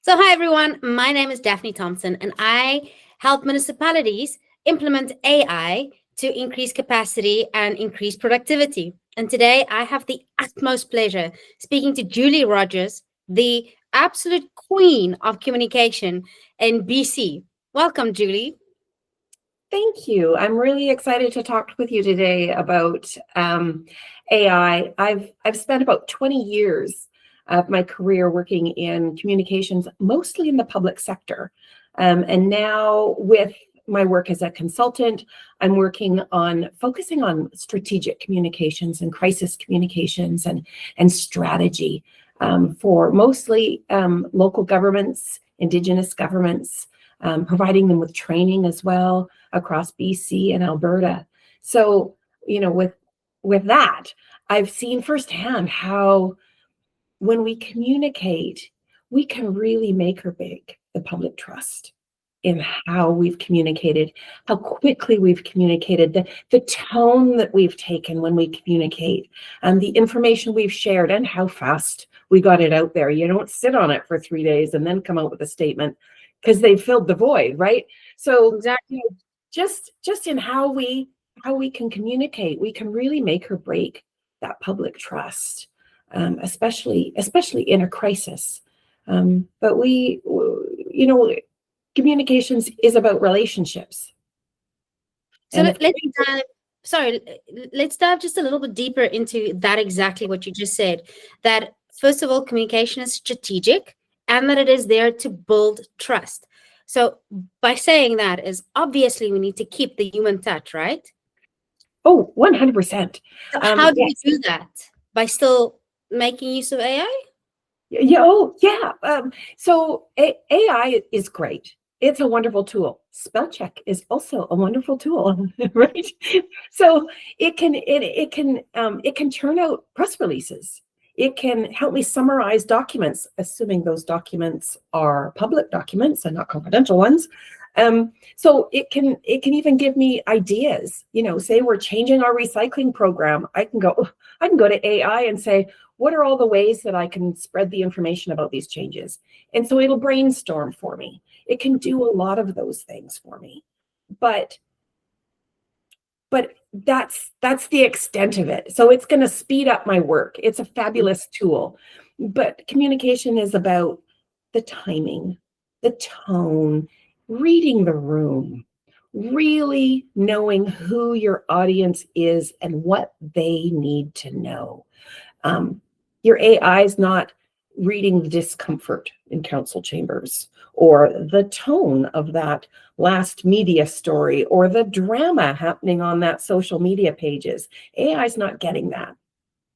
So, hi everyone. My name is Daphne Thomson, and I help municipalities implement AI to increase capacity and increase productivity. And today I have the utmost pleasure speaking to Julie Rogers, the absolute queen of communication in BC. Welcome, Julie. Thank you. I'm really excited to talk with you today about AI. I've spent about 20 years of my career working in communications, mostly in the public sector. And now with my work as a consultant, I'm working on focusing on strategic communications and crisis communications and strategy for mostly local governments, Indigenous governments, providing them with training as well across BC and Alberta. So, with that, I've seen firsthand how when we communicate, we can really make or break the public trust in how we've communicated, how quickly we've communicated, the tone that we've taken when we communicate, and the information we've shared, and how fast we got it out there. You don't sit on it for 3 days and then come out with a statement because they've filled the void, right? So Exactly. just in how we can communicate, we can really make or break that public trust, especially in a crisis. But communications is about relationships. So And let's dive. Sorry, let's dive just a little bit deeper into that. Exactly what you just said. That first of all, communication is strategic, and that it is there to build trust. So by saying that is obviously we need to keep the human touch, right? 100%. So how do we Yes. do that? By still making use of AI? Yeah. So AI is great. It's a wonderful tool. Spell check is also a wonderful tool, right? So it can churn out press releases. It can help me summarize documents, assuming those documents are public documents and not confidential ones. So it can even give me ideas. Say we're changing our recycling program. I can go to AI and say, what are all the ways that I can spread the information about these changes? And so it'll brainstorm for me. It can do a lot of those things for me. But that's the extent of it. So it's going to speed up my work. It's a fabulous tool. But communication is about the timing, the tone, reading the room, really knowing who your audience is and what they need to know. Your AI is not reading the discomfort in council chambers or the tone of that last media story or the drama happening on that social media pages. AI is not getting that.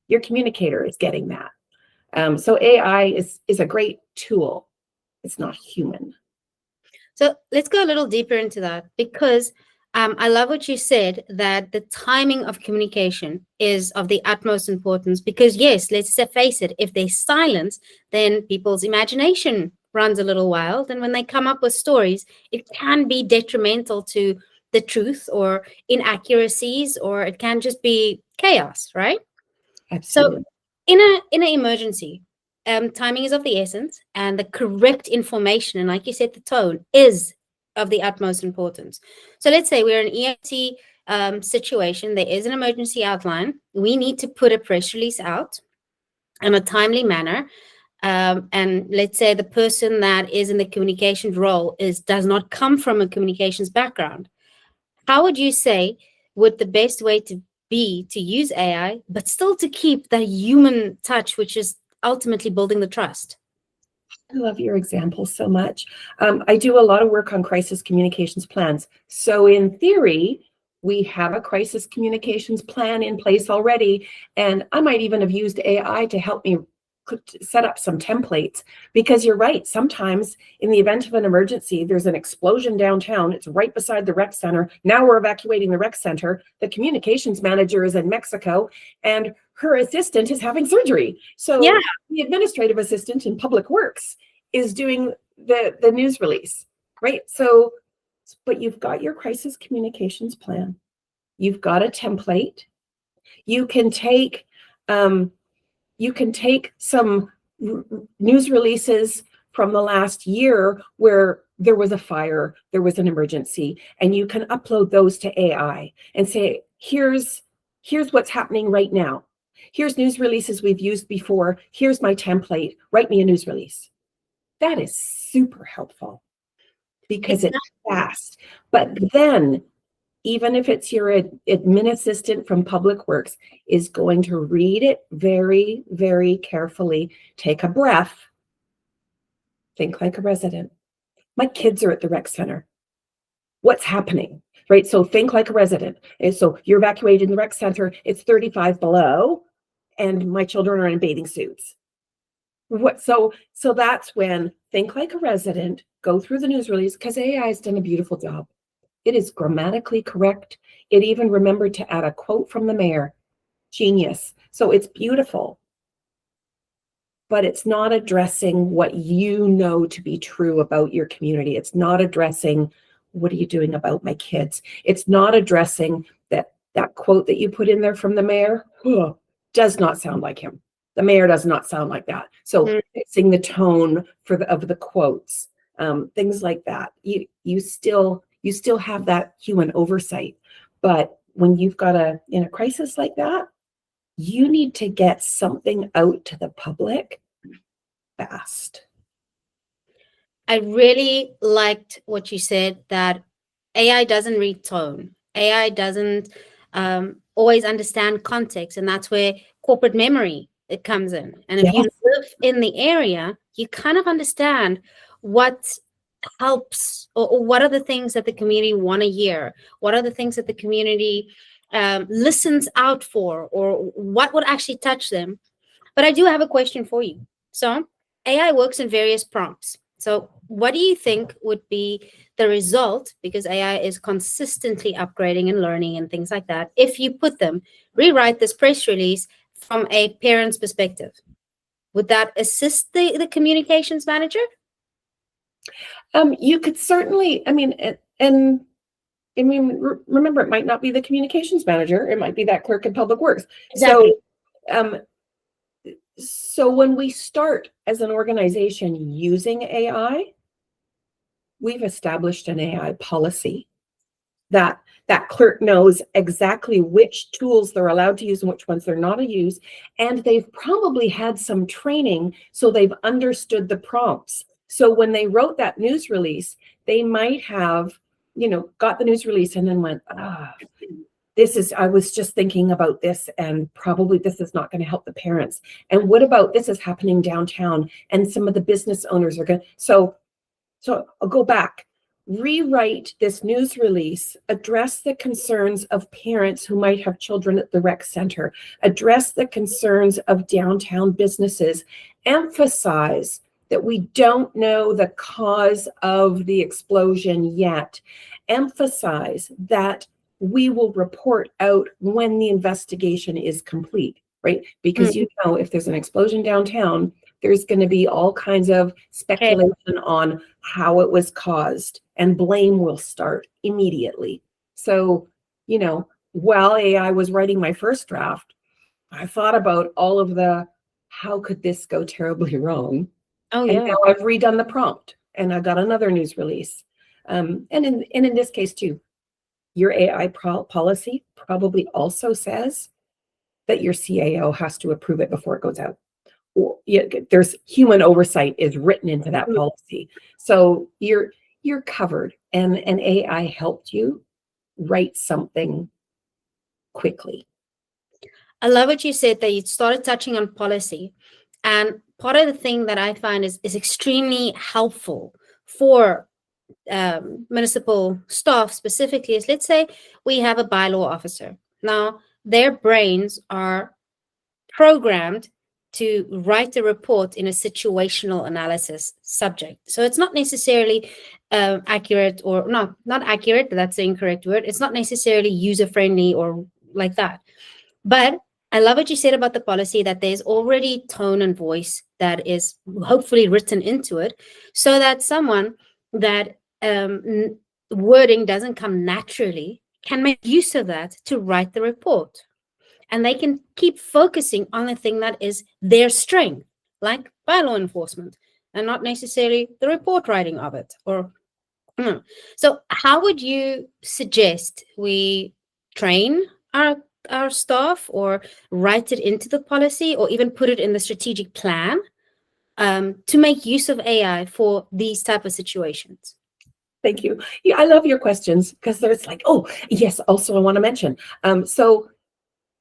Your communicator is getting that. So AI is a great tool. It's not human. So let's go a little deeper into that because I love what you said, that the timing of communication is of the utmost importance because, yes, let's face it, if there's silence, then people's imagination runs a little wild. And when they come up with stories, it can be detrimental to the truth or inaccuracies, or it can just be chaos, right? Absolutely. So in an emergency, timing is of the essence, and the correct information, and like you said, the tone is of the utmost importance. So let's say we're in an EMT situation. There is an emergency outline. We need to put a press release out in a timely manner. And let's say the person that is in the communications role does not come from a communications background. How would you say would the best way to be to use AI, but still to keep the human touch, which is ultimately building the trust? I love your example so much. I do a lot of work on crisis communications plans. So in theory, we have a crisis communications plan in place already. And I might even have used AI to help me set up some templates, because you're right. Sometimes in the event of an emergency, there's an explosion downtown. It's right beside the rec center. Now we're evacuating the rec center. The communications manager is in Mexico and her assistant is having surgery. So Yeah. the administrative assistant in Public Works is doing the news release, right? So, but you've got your crisis communications plan. You've got a template. You can take some news releases from the last year where there was a fire, there was an emergency, and you can upload those to AI and say, here's what's happening right now. Here's news releases we've used before. Here's my template. Write me a news release. That is super helpful because Exactly. it's fast. But then, even if it's your admin assistant from Public Works, is going to read it very, very carefully, take a breath, think like a resident. My kids are at the rec center. What's happening? Right? So think like a resident. And so you're evacuated in the rec center, it's 35 below, and my children are in bathing suits. So that's when think like a resident, go through the news release, because AI has done a beautiful job. It is grammatically correct. It even remembered to add a quote from the mayor. Genius. So it's beautiful, but it's not addressing what you know to be true about your community. It's not addressing, what are you doing about my kids? It's not addressing that quote that you put in there from the mayor. Does not sound like him. The mayor does not sound like that. So fixing the tone of the quotes, things like that. You still have that human oversight, but when you've got in a crisis like that, you need to get something out to the public fast. I really liked what you said, that AI doesn't read tone. AI doesn't always understand context, and that's where corporate memory it comes in. And if you live in the area, you kind of understand what helps, or what are the things that the community want to hear, what are the things that the community listens out for, or what would actually touch them. But I do have a question for you. So AI works in various prompts. So what do you think would be the result, because AI is consistently upgrading and learning and things like that, if you put them, rewrite this press release from a parent's perspective? Would that assist the communications manager? You could certainly, remember, it might not be the communications manager, it might be that clerk in Public Works. Exactly. So when we start as an organization using AI, we've established an AI policy that clerk knows exactly which tools they're allowed to use and which ones they're not to use. And they've probably had some training, so they've understood the prompts. So when they wrote that news release, they might have, got the news release and then went, I was just thinking about this, and probably this is not going to help the parents. And what about this is happening downtown, and some of the business owners are going to, so I'll go back, rewrite this news release, address the concerns of parents who might have children at the rec center, address the concerns of downtown businesses, emphasize that we don't know the cause of the explosion yet, emphasize that we will report out when the investigation is complete, right? Because if there's an explosion downtown, there's going to be all kinds of speculation on how it was caused, and blame will start immediately. So, while AI was writing my first draft, I thought about all of how could this go terribly wrong? And now I've redone the prompt, and I got another news release. And in this case too, your AI policy probably also says that your CAO has to approve it before it goes out. There's human oversight is written into that policy. So you're covered, and AI helped you write something quickly. I love what you said, that you started touching on policy. And part of the thing that I find is extremely helpful for municipal staff specifically is, let's say we have a bylaw officer. Now, their brains are programmed to write a report in a situational analysis subject. So it's not necessarily accurate, or not accurate, that's the incorrect word. It's not necessarily user-friendly or like that. But I love what you said about the policy, that there's already tone and voice that is hopefully written into it, so that someone that wording doesn't come naturally can make use of that to write the report. And they can keep focusing on the thing that is their strength, like bylaw enforcement, and not necessarily the report writing of it. Or so, how would you suggest we train our staff, or write it into the policy, or even put it in the strategic plan, to make use of AI for these type of situations? Thank you. Yeah, I love your questions, because there's like, oh, yes, also I want to mention. So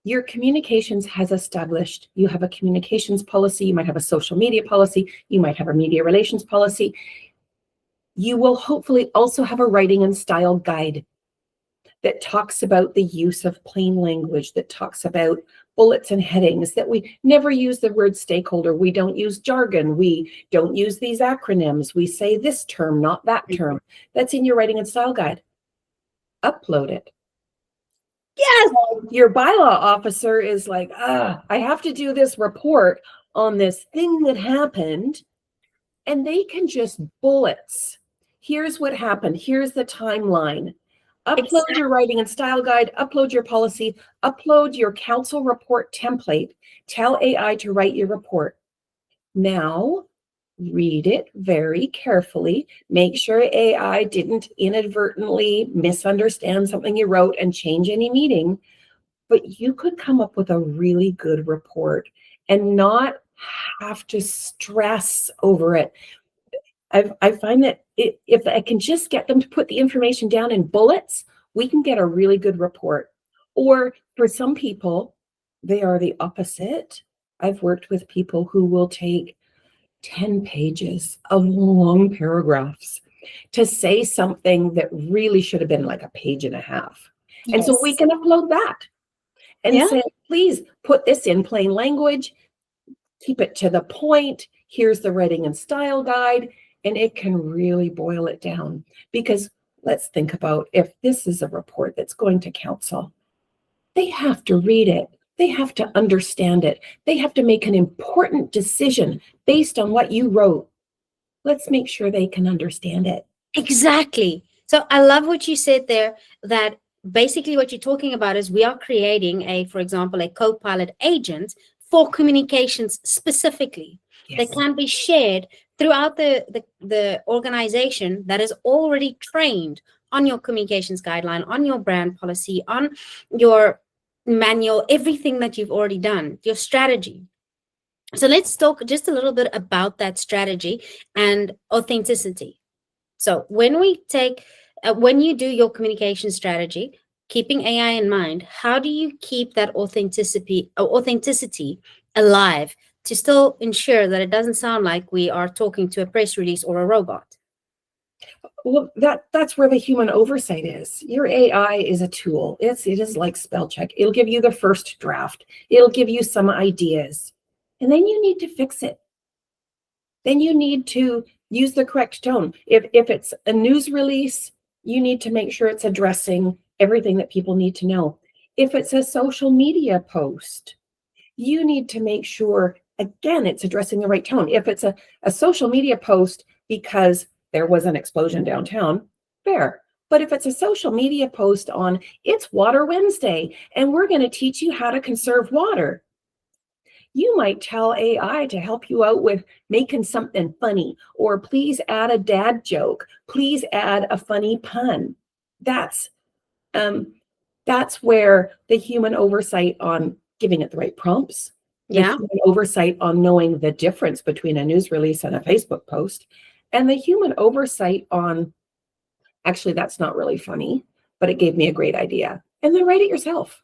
your communications has established, you have a communications policy, you might have a social media policy, you might have a media relations policy. You will hopefully also have a writing and style guide that talks about the use of plain language, that talks about bullets and headings, that we never use the word stakeholder. We don't use jargon. We don't use these acronyms. We say this term, not that term. That's in your writing and style guide. Upload it. Yes. Your bylaw officer is like, I have to do this report on this thing that happened, and they can just bullets. Here's what happened. Here's the timeline. Upload your writing and style guide, upload your policy, upload your council report template. Tell AI to write your report. Now, read it very carefully. Make sure AI didn't inadvertently misunderstand something you wrote and change any meaning. But you could come up with a really good report and not have to stress over it. I find that if I can just get them to put the information down in bullets, we can get a really good report. Or for some people, they are the opposite. I've worked with people who will take 10 pages of long paragraphs to say something that really should have been like a page and a half. And so we can upload that and say, please put this in plain language, keep it to the point. Here's the writing and style guide. And it can really boil it down, because let's think about, if this is a report that's going to council, they have to read it. They have to understand it. They have to make an important decision based on what you wrote. Let's make sure they can understand it. Exactly. So I love what you said there, that basically what you're talking about is we are creating for example, a co-pilot agent for communications specifically. That can be shared throughout the organization, that is already trained on your communications guideline, on your brand policy, on your manual, everything that you've already done, your strategy. So let's talk just a little bit about that strategy and authenticity. So when you do your communication strategy, keeping AI in mind, how do you keep that authenticity alive, to still ensure that it doesn't sound like we are talking to a press release or a robot? Well, that's where the human oversight is. Your AI is a tool. It is like spell check. It'll give you the first draft. It'll give you some ideas. And then you need to fix it. Then you need to use the correct tone. If it's a news release, you need to make sure it's addressing everything that people need to know. If it's a social media post, you need to make sure, again, it's addressing the right tone. If it's a social media post because there was an explosion downtown, fair. But if it's a social media post on, it's Water Wednesday, and we're going to teach you how to conserve water, you might tell AI to help you out with making something funny, or please add a dad joke, please add a funny pun. That's where the human oversight on giving it the right prompts, the human oversight on knowing the difference between a news release and a Facebook post, and the human oversight on, actually, that's not really funny, but it gave me a great idea. And then write it yourself.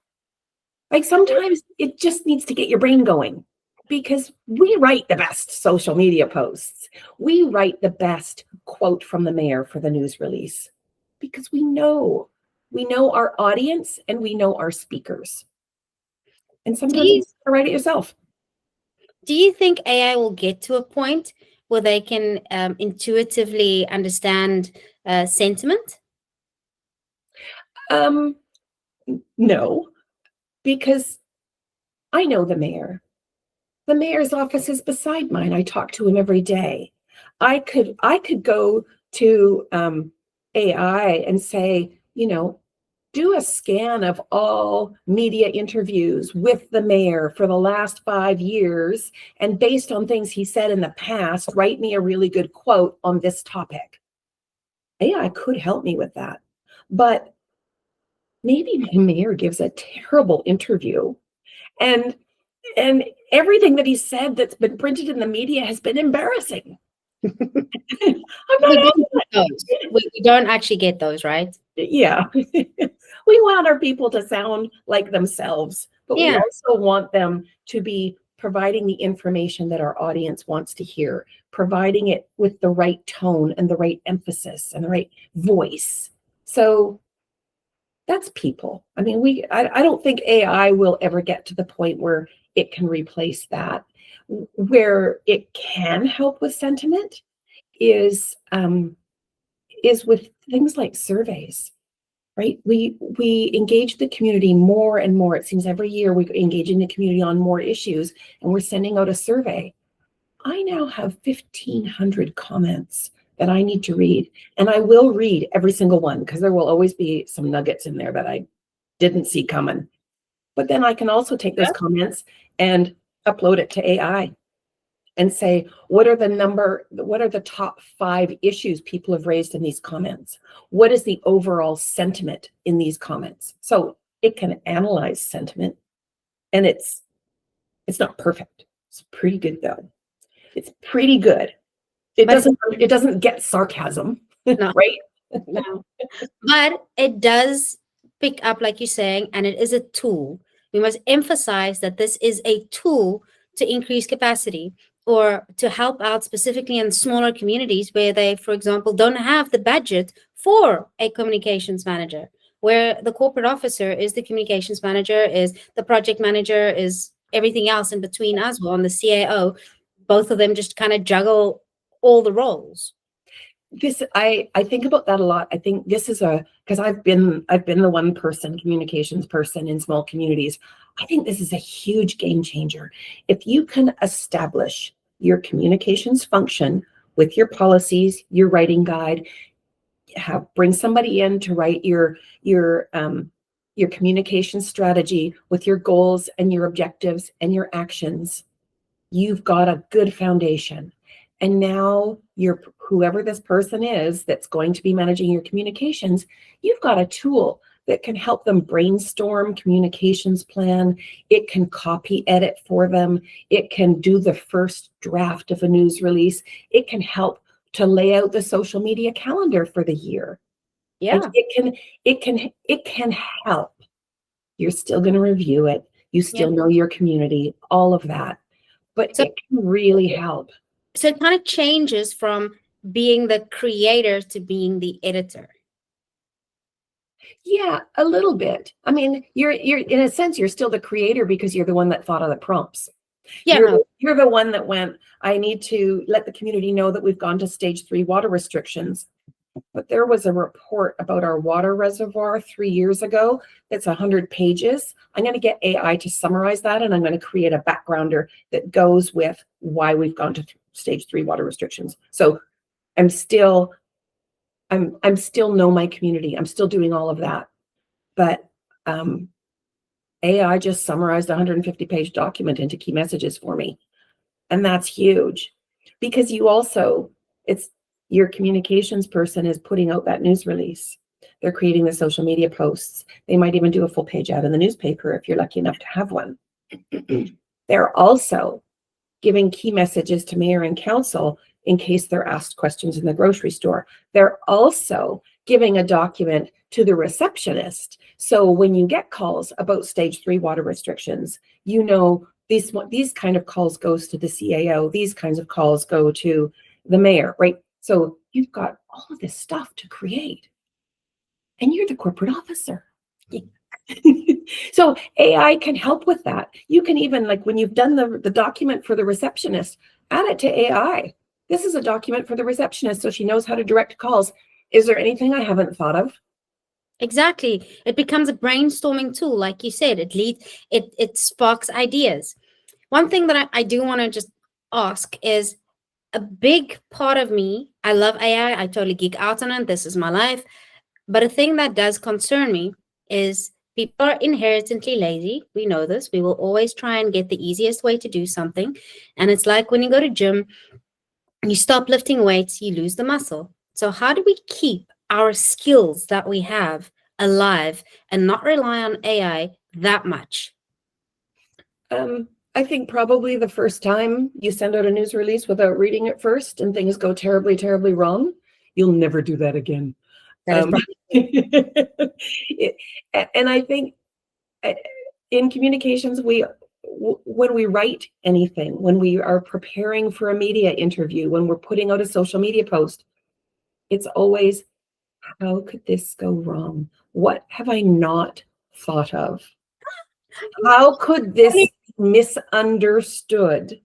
Like, sometimes it just needs to get your brain going, because we write the best social media posts. We write the best quote from the mayor for the news release, because we know our audience and we know our speakers. And sometimes you write it yourself. Do you think AI will get to a point where they can intuitively understand sentiment? No, because I know the mayor. The mayor's office is beside mine. I talk to him every day. I could go to AI and say, do a scan of all media interviews with the mayor for the last 5 years, and based on things he said in the past, write me a really good quote on this topic. AI could help me with that. But maybe my mayor gives a terrible interview, and and everything that he said that's been printed in the media has been embarrassing. I'm We not don't get those. We don't actually get those, right? Yeah. We want our people to sound like themselves, but we Yeah. also want them to be providing the information that our audience wants to hear, providing it with the right tone and the right emphasis and the right voice. So that's people. I mean, I don't think AI will ever get to the point where it can replace that. Where it can help with sentiment is with things like surveys, right? We engage the community more and more. It seems every year we engage in the community on more issues, and we're sending out a survey. I now have 1,500 comments that I need to read, and I will read every single one because there will always be some nuggets in there that I didn't see coming. But then I can also take those comments and upload it to AI and say, what are the top 5 issues people have raised in these comments? What is the overall sentiment in these comments? So it can analyze sentiment, and it's not perfect. It's pretty good though. It's pretty good. It doesn't get sarcasm, No. right? No. But it does pick up, like you're saying, and it is a tool. We must emphasize that this is a tool to increase capacity or to help out specifically in smaller communities where they, for example, don't have the budget for a communications manager, where the corporate officer is the communications manager, is the project manager, is everything else in between as well, and the CAO. Both of them just kind of juggle all the roles. I think about that a lot. I think this is because I've been the one person communications person in small communities. I think this is a huge game changer. If you can establish your communications function with your policies, your writing guide, bring somebody in to write your communication strategy with your goals and your objectives and your actions, you've got a good foundation. And now whoever this person is that's going to be managing your communications, you've got a tool that can help them brainstorm communications plan. It can copy edit for them. It can do the first draft of a news release. It can help to lay out the social media calendar for the year. Yeah. Like it can help. You're still going to review it. You still know your community, all of that. But it can really help. So it kind of changes from being the creator to being the editor. Yeah, a little bit. I mean, you're in a sense, you're still the creator because you're the one that thought of the prompts. Yeah, you're the one that went, I need to let the community know that we've gone to stage 3 water restrictions. But there was a report about our water reservoir 3 years ago that's 100 pages. I'm going to get AI to summarize that, and I'm going to create a backgrounder that goes with why we've gone to stage 3 water restrictions. So I'm still know my community. I'm still doing all of that. But AI just summarized a 150-page document into key messages for me. And that's huge because your communications person is putting out that news release. They're creating the social media posts. They might even do a full page ad in the newspaper if you're lucky enough to have one. They're also giving key messages to mayor and council in case they're asked questions in the grocery store. They're also giving a document to the receptionist. So when you get calls about stage 3 water restrictions, you know these kind of calls goes to the CAO, these kinds of calls go to the mayor, right? So you've got all of this stuff to create, and you're the corporate officer. So AI can help with that. You can even, like when you've done the document for the receptionist, add it to AI. This is a document for the receptionist, so she knows how to direct calls. Is there anything I haven't thought of? Exactly. It becomes a brainstorming tool, like you said. It sparks ideas. One thing that I do want to just ask is, a big part of me, I love AI. I totally geek out on it. This is my life. But a thing that does concern me is people are inherently lazy. We know this. We will always try and get the easiest way to do something. And it's like when you go to gym, you stop lifting weights, you lose the muscle. So how do we keep our skills that we have alive and not rely on AI that much? I think probably the first time you send out a news release without reading it first and things go terribly, terribly wrong, you'll never do that again. That is And I think in communications, when we write anything, when we are preparing for a media interview, when we're putting out a social media post, it's always, how could this go wrong? What have I not thought of? How could this be misunderstood?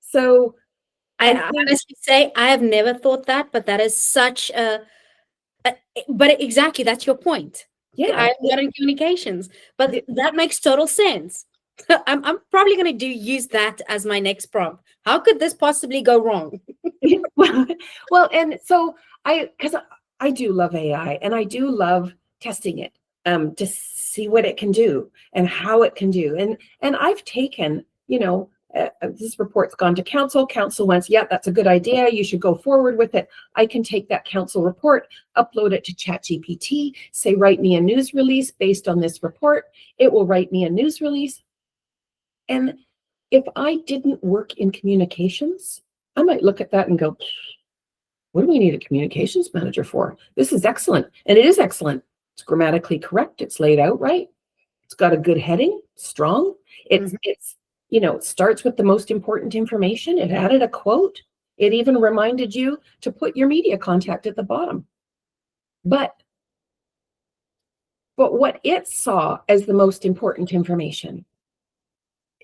So I honestly say I have never thought that, but that is such but exactly, that's your point. yeah, I'm not in communications, but that makes total sense. I'm probably going to use that as my next prompt. How could this possibly go wrong? well, and so because I do love AI and I do love testing it to see what it can do and how it can do. And I've taken, this report's gone to council. Council went, yeah, that's a good idea. You should go forward with it. I can take that council report, upload it to ChatGPT, say, write me a news release based on this report. It will write me a news release. And if I didn't work in communications, I might look at that and go, what do we need a communications manager for? This is excellent. And it is excellent. It's grammatically correct. It's laid out right. It's got a good heading, strong. It starts with the most important information. It added a quote. It even reminded you to put your media contact at the bottom. But what it saw as the most important information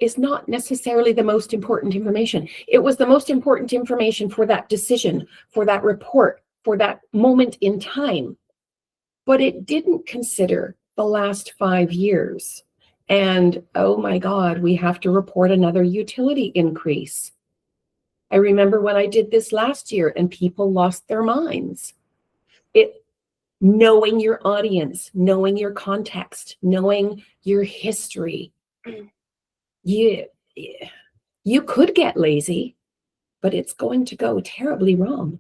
is not necessarily the most important information. It was the most important information for that decision, for that report, for that moment in time. But it didn't consider the last 5 years. And oh my God, we have to report another utility increase. I remember when I did this last year and people lost their minds. Knowing your audience, knowing your context, knowing your history. You could get lazy, but it's going to go terribly wrong.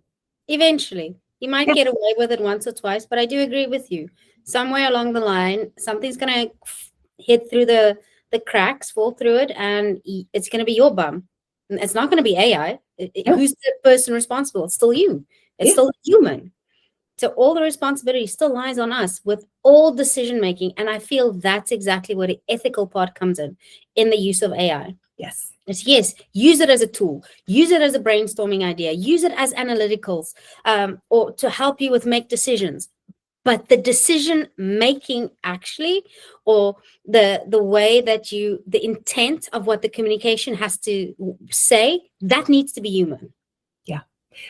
Eventually, you might get away with it once or twice, but I do agree with you. Somewhere along the line, something's going to hit through the cracks, fall through it, and it's going to be your bum. It's not going to be AI. Who's the person responsible? It's still you. It's still human. So all the responsibility still lies on us with all decision making. And I feel that's exactly where the ethical part comes in the use of AI. Yes. Yes, use it as a tool, use it as a brainstorming idea, use it as analyticals, or to help you with make decisions. But the decision making actually, or the way that the intent of what the communication has to say, that needs to be human. Yeah.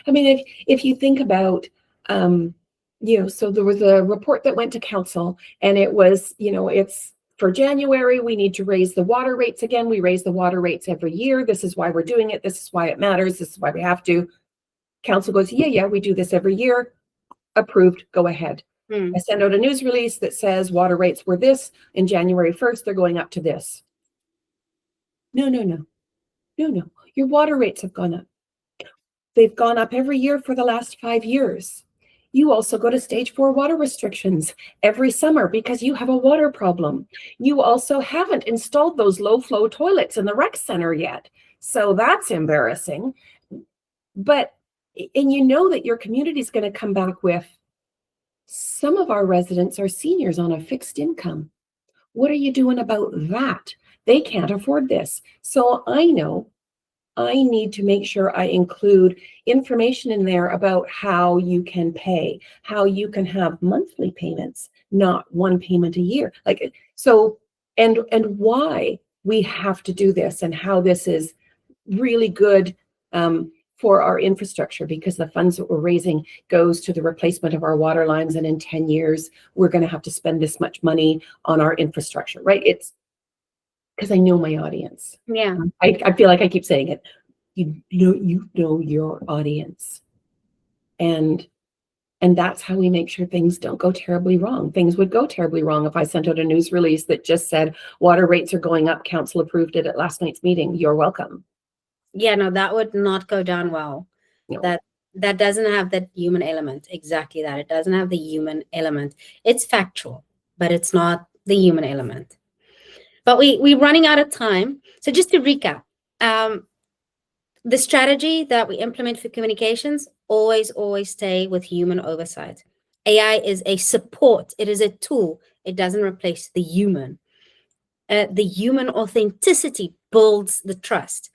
I mean, if you think about, so there was a report that went to council and it was, it's for January, we need to raise the water rates again. We raise the water rates every year. This is why we're doing it. This is why it matters. This is why we have to. Council goes, yeah, we do this every year. Approved, go ahead. I send out a news release that says water rates were this. In January 1st, they're going up to this. No. Your water rates have gone up. They've gone up every year for the last 5 years. You also go to stage 4 water restrictions every summer because you have a water problem. You also haven't installed those low flow toilets in the rec center yet. So that's embarrassing. But, and you know that your community is going to come back with, some of our residents are seniors on a fixed income. What are you doing about that? They can't afford this. So I know I need to make sure I include information in there about how you can pay, how you can have monthly payments, not one payment a year. And why we have to do this and how this is really good for our infrastructure, because the funds that we're raising goes to the replacement of our water lines. And in 10 years, we're going to have to spend this much money on our infrastructure, right? It's because I know my audience. Yeah. I feel like I keep saying it. You know your audience. And And that's how we make sure things don't go terribly wrong. Things would go terribly wrong if I sent out a news release that just said water rates are going up. Council approved it at last night's meeting. You're welcome. Yeah, no, that would not go down well. No. That doesn't have that human element. Exactly that. It doesn't have the human element. It's factual, but it's not the human element. But we're running out of time. So just to recap, the strategy that we implement for communications, always stay with human oversight. AI is a support. It is a tool. It doesn't replace the human. The human authenticity builds the trust.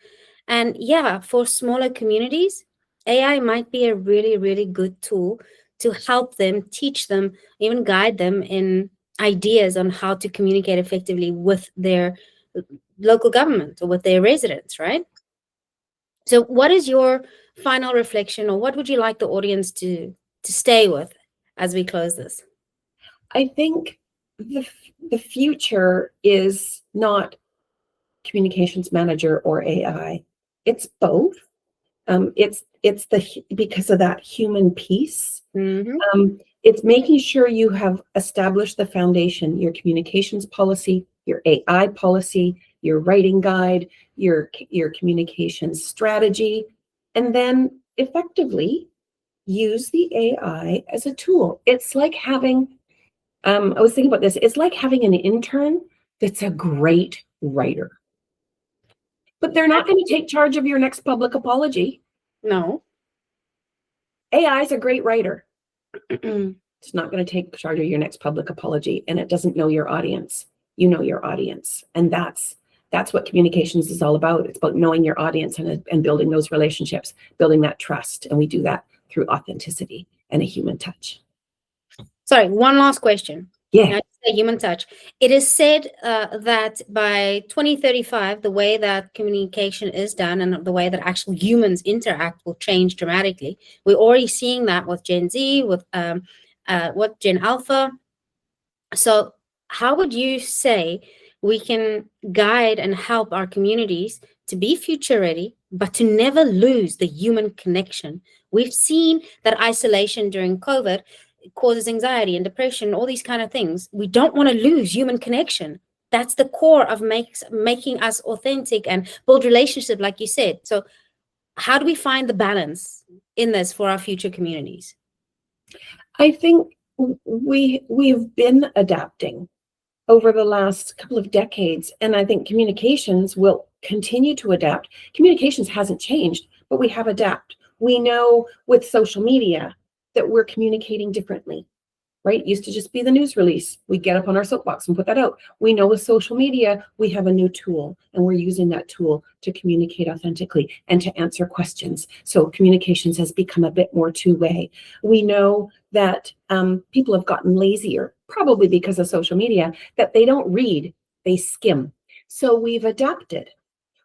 And yeah, for smaller communities, AI might be a really good tool to help them, teach them, even guide them in ideas on how to communicate effectively with their local government or with their residents, right? So what is your final reflection, or what would you like the audience to stay with as we close this? I think the future is not communications manager or AI. It's both. It's because of that human piece. Mm-hmm. It's making sure you have established the foundation, your communications policy, your AI policy, your writing guide, your communications strategy, and then effectively use the AI as a tool. It's like having, I was thinking about this, it's like having an intern that's a great writer. But they're not going to take charge of your next public apology. No. AI is a great writer. It's not going to take charge of your next public apology, and it doesn't know your audience. You know your audience, and that's what communications is all about. It's about knowing your audience and building those relationships, building that trust, and we do that through authenticity and a human touch. Sorry, one last question. Yeah. Now, human touch. It is said that by 2035, the way that communication is done and the way that actual humans interact will change dramatically. We're already seeing that with Gen Z, with Gen Alpha. So how would you say we can guide and help our communities to be future ready, but to never lose the human connection? We've seen that isolation during COVID causes anxiety and depression, all these kind of things. We don't want to lose human connection. That's the core of making us authentic and build relationship, like you said. So how do we find the balance in this for our future communities? I think we've been adapting over the last couple of decades, and I think communications will continue to adapt. Communications hasn't changed, but we have adapted. We know with social media that we're communicating differently, right? It used to just be the news release. We get up on our soapbox and put that out. We know with social media, we have a new tool, and we're using that tool to communicate authentically and to answer questions. So communications has become a bit more two-way. We know that people have gotten lazier, probably because of social media, that they don't read, they skim. So we've adapted.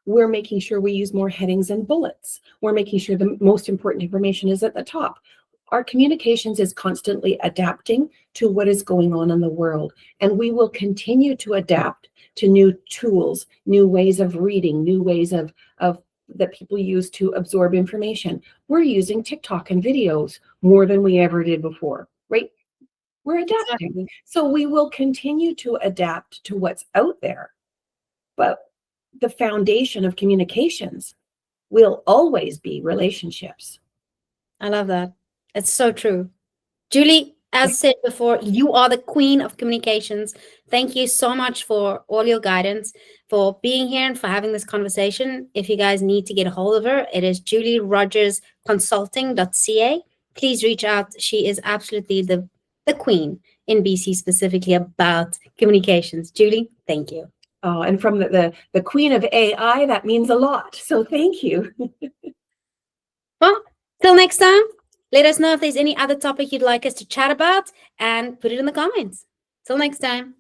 We're making sure we use more headings and bullets. We're making sure the most important information is at the top. Our communications is constantly adapting to what is going on in the world, and we will continue to adapt to new tools, new ways of reading, new ways of that people use to absorb information. We're using TikTok and videos more than we ever did before, right? We're adapting. Exactly. So we will continue to adapt to what's out there, but the foundation of communications will always be relationships. I love that. It's so true. Julie, as said before, you are the queen of communications. Thank you so much for all your guidance, for being here and for having this conversation. If you guys need to get a hold of her, it is julierogersconsulting.ca. Please reach out. She is absolutely the queen in BC, specifically about communications. Julie, thank you. Oh, and from the queen of AI, that means a lot. So thank you. Well, till next time. Let us know if there's any other topic you'd like us to chat about and put it in the comments. Till next time.